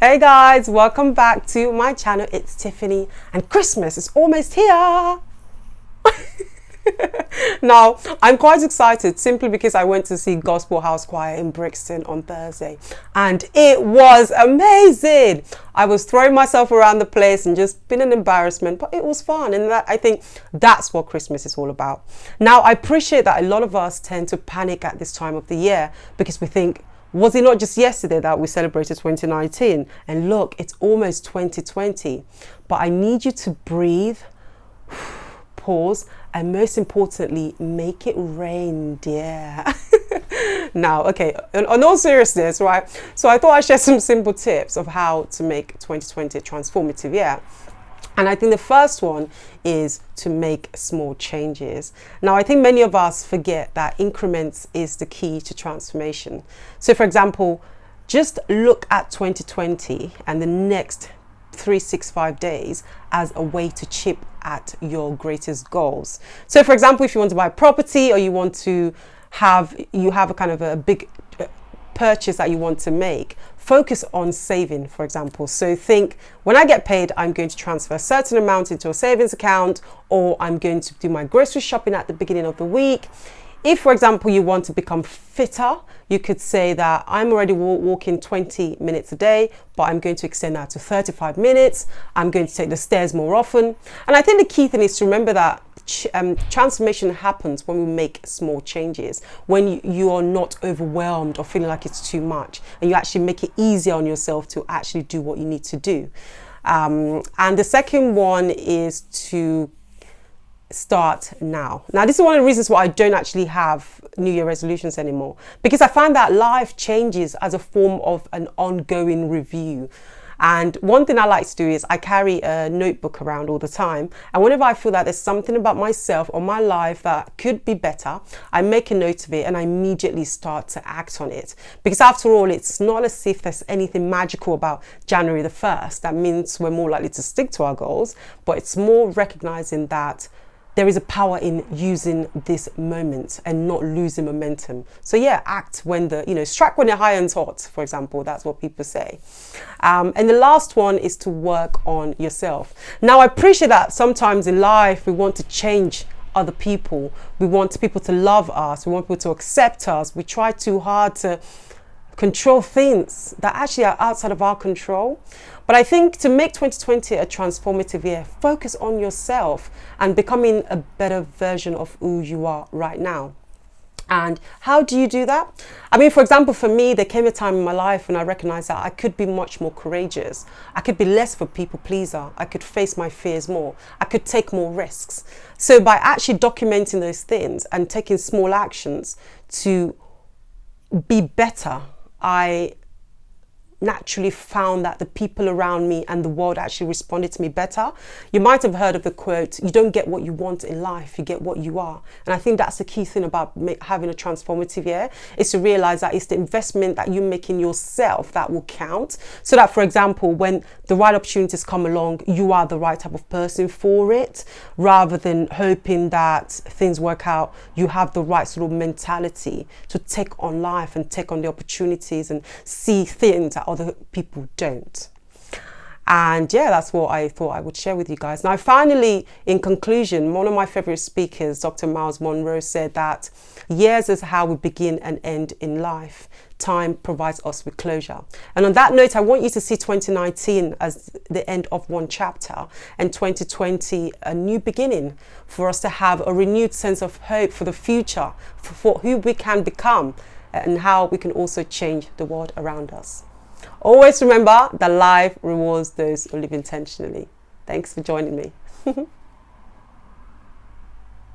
Hey guys, welcome back to my channel. It's Tiffany and Christmas is almost here. Now, I'm quite excited simply because I went to see Gospel House Choir in Brixton on Thursday and it was amazing. I was throwing myself around the place and just been an embarrassment, but it was fun, and I think that's what Christmas is all about. Now, I appreciate that a lot of us tend to panic at this time of the year because we think, was it not just yesterday that we celebrated 2019? And look, it's almost 2020. But I need you to breathe, pause, and most importantly, make it rain, dear. Now, okay, on all seriousness, right? So I thought I'd share some simple tips of how to make 2020 a transformative year. And I think the first one is to make small changes. Now, I think many of us forget that increments is the key to transformation. So for example, just look at 2020 and the next 365 days as a way to chip at your greatest goals. So for example, if you want to buy property or you want to have a kind of a big purchase that you want to make, focus on saving, for example. So think, when I get paid, I'm going to transfer a certain amount into a savings account, or I'm going to do my grocery shopping at the beginning of the week. If, for example, you want to become fitter, you could say that I'm already walking 20 minutes a day, but I'm going to extend that to 35 minutes. I'm going to take the stairs more often. And I think the key thing is to remember that transformation happens when we make small changes, when you are not overwhelmed or feeling like it's too much, and you actually make it easier on yourself to actually do what you need to do. And the second one is to start now. Now, this is one of the reasons why I don't actually have New Year resolutions anymore, because I find that life changes as a form of an ongoing review. And one thing I like to do is I carry a notebook around all the time. And whenever I feel that there's something about myself or my life that could be better, I make a note of it and I immediately start to act on it. Because after all, it's not as if there's anything magical about January the 1st. That means we're more likely to stick to our goals, but it's more recognizing that there is a power in using this moment and not losing momentum. So yeah, act when strike when the iron's hot, for example. That's what people say. And the last one is to work on yourself. Now, I appreciate that sometimes in life we want to change other people. We want people to love us. We want people to accept us. We try too hard to control things that actually are outside of our control. But I think to make 2020 a transformative year, focus on yourself and becoming a better version of who you are right now. And how do you do that? I mean, for example, for me, there came a time in my life when I recognized that I could be much more courageous. I could be less of a people pleaser. I could face my fears more. I could take more risks. So by actually documenting those things and taking small actions to be better, I naturally found that the people around me and the world actually responded to me better. You might have heard of the quote, you don't get what you want in life, you get what you are. And I think that's the key thing about having a transformative year, is to realize that it's the investment that you make in yourself that will count. So that, for example, when the right opportunities come along, you are the right type of person for it, rather than hoping that things work out. You have the right sort of mentality to take on life and take on the opportunities and see things that other people don't. And yeah, that's what I thought I would share with you guys. Now, finally, in conclusion, one of my favorite speakers, Dr. Miles Monroe, said that years is how we begin and end in life. Time provides us with closure. And on that note, I want you to see 2019 as the end of one chapter and 2020 a new beginning, for us to have a renewed sense of hope for the future, for who we can become and how we can also change the world around us. Always remember that life rewards those who live intentionally. Thanks for joining me.